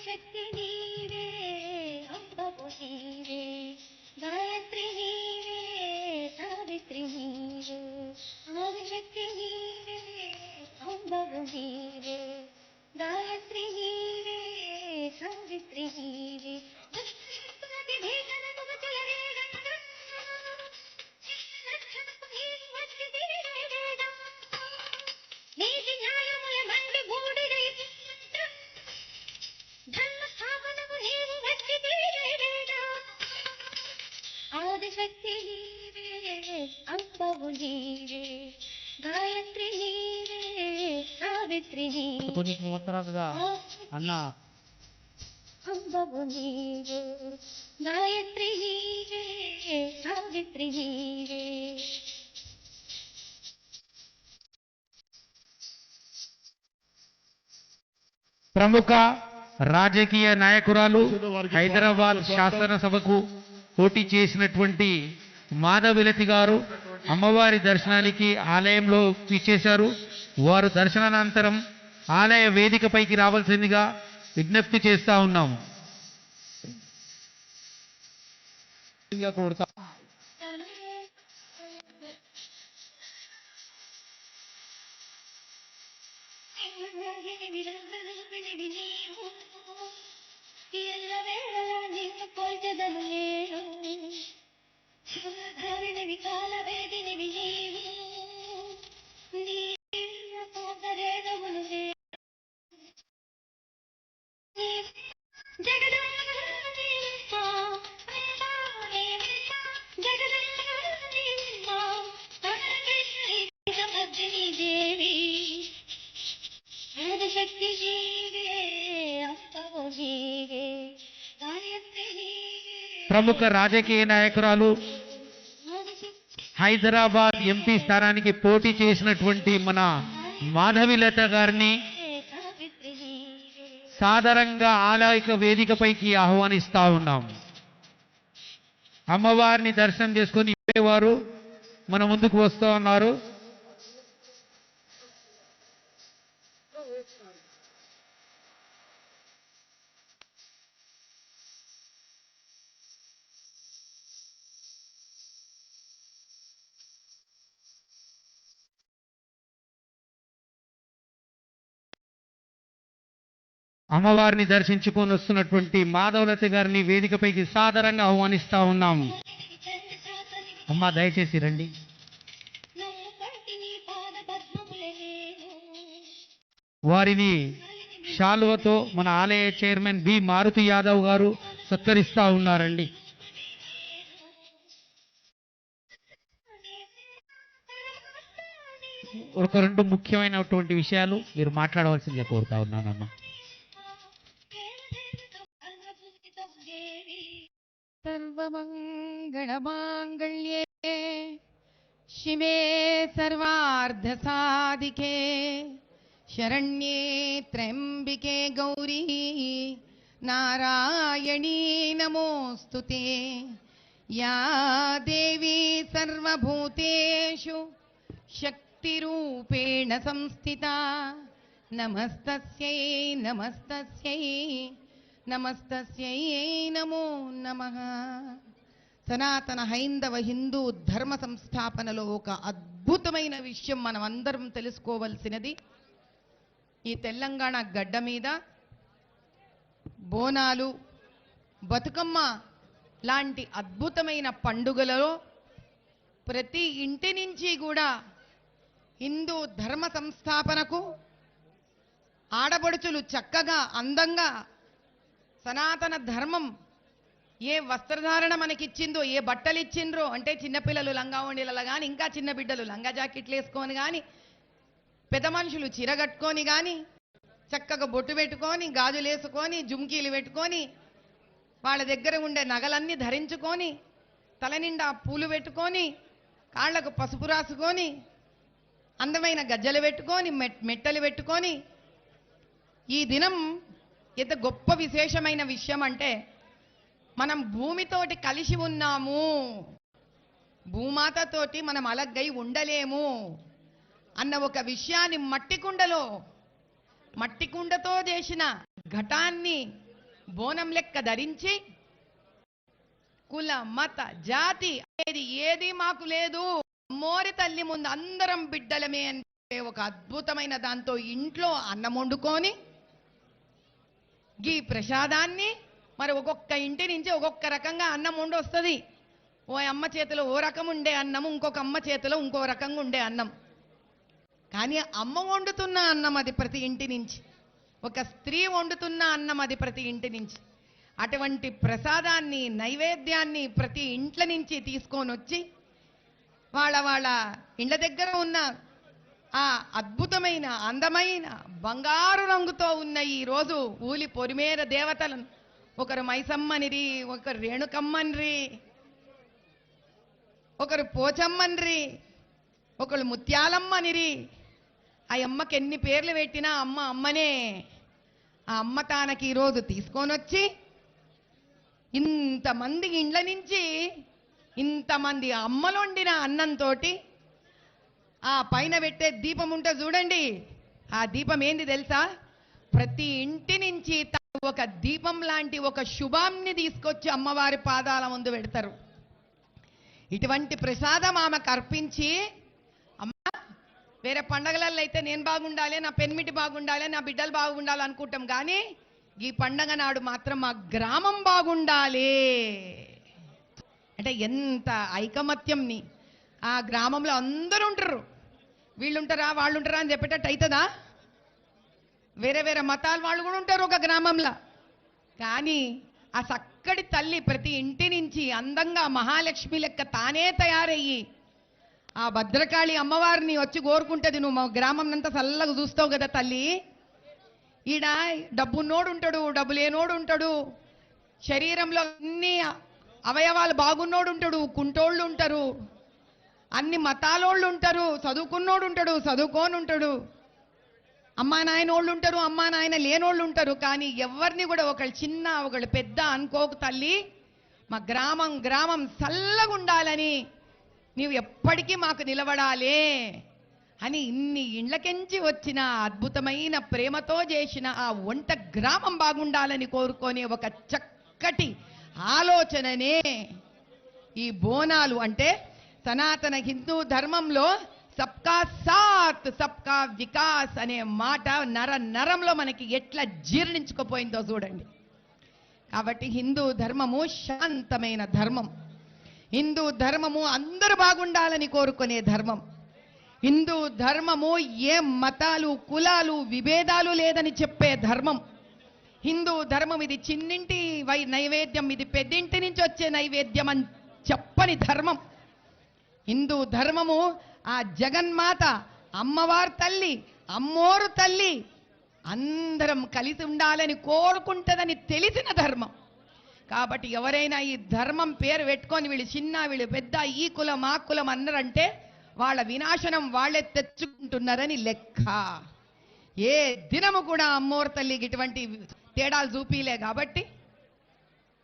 ఆదిశక్తి నీవే అంబవు నీవే గాయత్రి నీవే సావిత్రి నీవే ఆదిశక్తి నీవే అంబవు నీవే గాయత్రి నీవే సావిత్రి నీవే ఆదిశక్తి నీవే అంబవు నీవే గాయత్రి నీవే సావిత్రి నీవే అన్న అంబవు నీవే గాయత్రి నీవే సావిత్రి నీవే. ప్రముఖ రాజకీయ నాయకురాలు హైదరాబాద్ శాసనసభకు పోటీ చేసినటువంటి మాధవిలతి గారు అమ్మవారి దర్శనానికి ఆలయంలో విచ్చేశారు. వారు దర్శనానంతరం ఆలయ వేదికపైకి రావాల్సిందిగా విజ్ఞప్తి చేస్తా ఉన్నాము. ప్రముఖ రాజకీయ నాయకురాలు హైదరాబాద్ ఎంపీ స్థానానికి పోటీ చేసినటువంటి మన మాధవిలత గారిని సాదరంగా ఆలయ వేదికపైకి ఆహ్వానిస్తా ఉన్నాం. అమ్మవారిని దర్శనం చేసుకొని వారు మన ముందుకు వస్తూ ఉన్నారు. అమ్మవారిని దర్శించుకొని వస్తున్నటువంటి మాధవలత గారిని వేదికపైకి సాదరంగా ఆహ్వానిస్తా ఉన్నాము. అమ్మ దయచేసి రండి. వారిని శాలువతో మన ఆలయ చైర్మన్ బి మారుతి యాదవ్ గారు సత్కరిస్తా ఉన్నారండి. ఒక రెండు ముఖ్యమైనటువంటి విషయాలు మీరు మాట్లాడవలసిందిగా కోరుతా ఉన్నానమ్మా. सर्वमङ्गलमाङ्गल्ये शिवे सर्वार्धसाधिके शरण्ये त्र्यम्बिके गौरी नारायणी नमोऽस्तुते या देवी सर्वभूतेषु शक्तिरूपेण संस्थिता नमस्तस्यै नमस्तस्यै నమస్తస్యై నమో నమః. సనాతన హైందవ హిందూ ధర్మ సంస్థాపనలో ఒక అద్భుతమైన విషయం మనం అందరం తెలుసుకోవలసినది. ఈ తెలంగాణ గడ్డ మీద బోనాలు, బతుకమ్మ లాంటి అద్భుతమైన పండుగలలో ప్రతి ఇంటి నుంచి కూడా హిందూ ధర్మ సంస్థాపనకు ఆడపడుచులు చక్కగా అందంగా సనాతన ధర్మం ఏ వస్త్రధారణ మనకిచ్చిందో, ఏ బట్టలు ఇచ్చిండ్రో అంటే చిన్నపిల్లలు లంగా ఓణీలలో కానీ, ఇంకా చిన్న బిడ్డలు లంగా జాకెట్లు వేసుకొని కానీ, పెద్ద మనుషులు చీర కట్టుకొని కానీ, చక్కగా బొట్టు పెట్టుకొని, గాజులు వేసుకొని, జుమ్కీలు పెట్టుకొని, వాళ్ళ దగ్గర ఉండే నగలన్నీ ధరించుకొని, తల నిండా పూలు పెట్టుకొని, కాళ్లకు పసుపు రాసుకొని, అందమైన గజ్జలు పెట్టుకొని, మెట్టలు పెట్టుకొని, ఈ దినం ఎంత గొప్ప విశేషమైన విషయం అంటే మనం భూమితోటి కలిసి ఉన్నాము, భూమాతతోటి మనం అలగ్గై ఉండలేము అన్న ఒక విషయాన్ని మట్టి కుండతో చేసిన ఘటాన్ని బోనం లెక్క ధరించి కుల మత జాతి అనేది ఏది మాకు లేదు, అమ్మోరి తల్లి ముందు అందరం బిడ్డలమే అంటే ఒక అద్భుతమైన దాంతో ఇంట్లో అన్నం వండుకొని ఈ ప్రసాదాన్ని మరి ఒక్కొక్క ఇంటి నుంచి ఒక్కొక్క రకంగా అన్నం వండి వస్తుంది. ఓ అమ్మ చేతిలో ఓ రకం ఉండే అన్నం, ఇంకొక అమ్మ చేతిలో ఇంకో రకంగా ఉండే అన్నం. కానీ అమ్మ వండుతున్న అన్నం అది ప్రతి ఇంటి నుంచి, ఒక స్త్రీ వండుతున్న అన్నం అది ప్రతి ఇంటి నుంచి. అటువంటి ప్రసాదాన్ని నైవేద్యాన్ని ప్రతి ఇంట్ల నుంచి తీసుకొని వచ్చి వాళ్ళ వాళ్ళ ఇండ్ల దగ్గర ఉన్న ఆ అద్భుతమైన అందమైన బంగారు రంగుతో ఉన్న ఈ రోజు ఊలి పొరిమేర దేవతలను ఒకరు మైసమ్మనిరి, ఒకరు రేణుకమ్మనిరి, ఒకరు పోచమ్మనిరి, ఒకరు ముత్యాలమ్మనిరి. ఆ అమ్మకి ఎన్ని పేర్లు పెట్టినా అమ్మ అమ్మనే. ఆ అమ్మ తానకి ఈరోజు తీసుకొని వచ్చి ఇంతమంది ఇండ్ల నుంచి ఇంతమంది అమ్మలు వండిన అన్నంతో ఆ పైన పెట్టే దీపం ఉంటే చూడండి, ఆ దీపం ఏంది తెలుసా? ప్రతి ఇంటి నుంచి ఒక దీపం లాంటి ఒక శుభాన్ని తీసుకొచ్చి అమ్మవారి పాదాల ముందు పెడతారు. ఇటువంటి ప్రసాదం ఆమెకు అర్పించి, అమ్మ వేరే పండగలలో అయితే నేను బాగుండాలి, నా పెన్మిటి బాగుండాలి, నా బిడ్డలు బాగుండాలి అనుకుంటాం, కానీ ఈ పండగ నాడు మాత్రం మా గ్రామం బాగుండాలి అంటే ఎంత ఐకమత్యంని. ఆ గ్రామంలో అందరూ ఉంటారు, వీళ్ళుంటారా వాళ్ళు ఉంటారా అని చెప్పేటట్టు అవుతుందా? వేరే వేరే మతాల వాళ్ళు కూడా ఉంటారు ఒక గ్రామంలో. కానీ ఆ చక్కటి తల్లి ప్రతి ఇంటి నుంచి అందంగా మహాలక్ష్మి లెక్క తానే తయారయ్యి ఆ భద్రకాళి అమ్మవారిని వచ్చి కోరుకుంటుంది, నువ్వు మా గ్రామం అంతా చల్లగా చూస్తావు కదా తల్లి. ఈడ డబ్బున్నోడు ఉంటాడు, డబ్బు లేనోడు ఉంటాడు, శరీరంలో అన్ని అవయవాలు బాగున్నోడు ఉంటాడు, కుంటోళ్ళు ఉంటారు, అన్ని మతాలోళ్ళు ఉంటారు, చదువుకున్నోడు ఉంటాడు, చదువుకోని ఉంటాడు, అమ్మా నాయనోళ్ళు ఉంటారు, అమ్మా నాయన లేనోళ్ళు ఉంటారు. కానీ ఎవరిని కూడా ఒకళ్ళు చిన్న ఒకళ్ళు పెద్ద అనుకోకు తల్లి, మా గ్రామం గ్రామం చల్లగా ఉండాలని, నీవు ఎప్పటికీ మాకు నిలబడాలే అని ఇన్ని ఇండ్లకెంచి వచ్చిన అద్భుతమైన ప్రేమతో చేసిన ఆ వంట గ్రామం బాగుండాలని కోరుకునే ఒక చక్కటి ఆలోచననే ఈ బోనాలు. అంటే సనాతన హిందూ ధర్మంలో సబ్కా సాత్ సబ్కా వికాస్ అనే మాట నర నరంలో మనకి ఎట్లా జీర్ణించుకుపోయిందో చూడండి. కాబట్టి హిందూ ధర్మము శాంతమైన ధర్మం, హిందూ ధర్మము అందరూ బాగుండాలని కోరుకునే ధర్మం. హిందూ ధర్మము ఏ మతాలు కులాలు విభేదాలు లేదని చెప్పే ధర్మం. హిందూ ధర్మం ఇది చిన్నింటి నైవేద్యం, ఇది పెద్దింటి నుంచి వచ్చే నైవేద్యం అని చెప్పని ధర్మం. హిందూ ధర్మము ఆ జగన్మాత అమ్మవారి తల్లి, అమ్మోరు తల్లి అందరం కలిసి ఉండాలని కోరుకుంటుందని తెలిసిన ధర్మం. కాబట్టి ఎవరైనా ఈ ధర్మం పేరు పెట్టుకొని వీళ్ళు చిన్న వీళ్ళు పెద్ద, ఈ కులం ఆ కులం అన్నారంటే వాళ్ళ వినాశనం వాళ్ళే తెచ్చుకుంటున్నారని లెక్క. ఏ దినము కూడా అమ్మోరు తల్లికి ఇటువంటి తేడాలు చూపిలే. కాబట్టి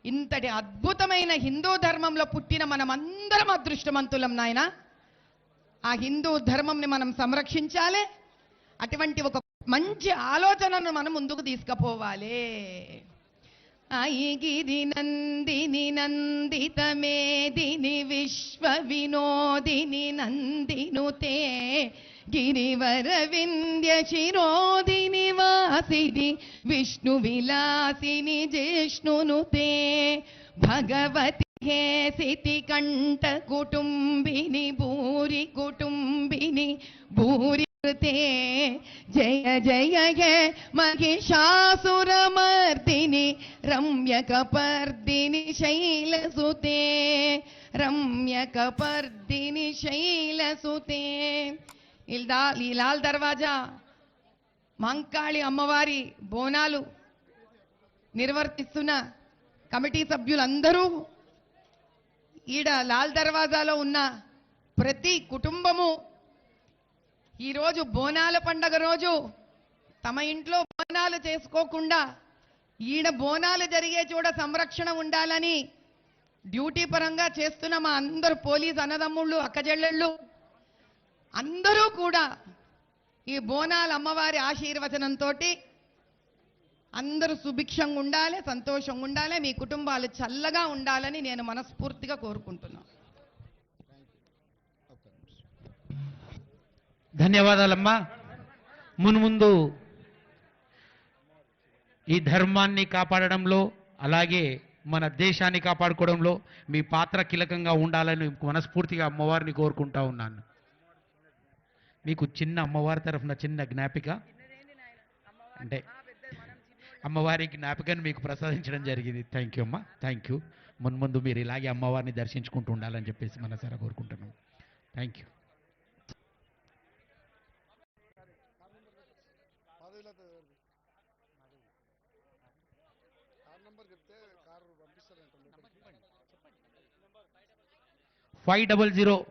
ఇంతటి అద్భుతమైన హిందూ ధర్మంలో పుట్టిన మనం అందరం అదృష్టవంతులం నాయన. ఆ హిందూ ధర్మంని మనం సంరక్షించాలి. అటువంటి ఒక మంచి ఆలోచనను మనం ముందుకు తీసుకుపోవాలి. ఐగిరి నందిని నందిత మేదిని విశ్వ వినోదిని నందినుతే గిరివర వింధ్య శిరోదిని వాసిని విష్ణు విలాసిని జిష్ణునుతే భగవతి హేసితి కంఠ కుటుంబిని భూరి కుటుంబిని భూరి జయ జయ హే మహిషాసురమర్దిని రమ్యకపర్దిని శైలసుతే రమ్యకపర్దిని శైలసుతే. ఈ లాల్ దర్వాజా మంకాళి అమ్మవారి బోనాలు నిర్వర్తిస్తున్న కమిటీ సభ్యులందరూ ఈడ లాల్ దర్వాజాలో ఉన్న ప్రతి కుటుంబము ఈరోజు బోనాల పండగ రోజు తమ ఇంట్లో బోనాలు చేసుకోకుండా ఈడ బోనాలు జరిగే చోట సంరక్షణ ఉండాలని డ్యూటీ పరంగా చేస్తున్న మా అందరు పోలీస్ అన్నదమ్ముళ్ళు అక్కజెళ్ళళ్ళు అందరూ కూడా ఈ బోనాల అమ్మవారి ఆశీర్వచనంతో అందరూ సుభిక్షంగా ఉండాలి, సంతోషంగా ఉండాలి, మీ కుటుంబాలు చల్లగా ఉండాలని నేను మనస్ఫూర్తిగా కోరుకుంటున్నాను. ధన్యవాదాలమ్మా. మున్ముందు ఈ ధర్మాన్ని కాపాడడంలో అలాగే మన దేశాన్ని కాపాడుకోవడంలో మీ పాత్ర కీలకంగా ఉండాలని మనస్ఫూర్తిగా అమ్మవారిని కోరుకుంటా ఉన్నాను. మీకు చిన్న అమ్మవారి తరఫున చిన్న జ్ఞాపిక అంటే అమ్మవారి జ్ఞాపికను మీకు ప్రసాదించడం జరిగింది. థ్యాంక్ యూ అమ్మా, థ్యాంక్ యూ. మున్ముందు మీరు ఇలాగే అమ్మవారిని దర్శించుకుంటూ ఉండాలని చెప్పేసి మనసారా కోరుకుంటున్నాం. Thank you. ఫైవ్ 500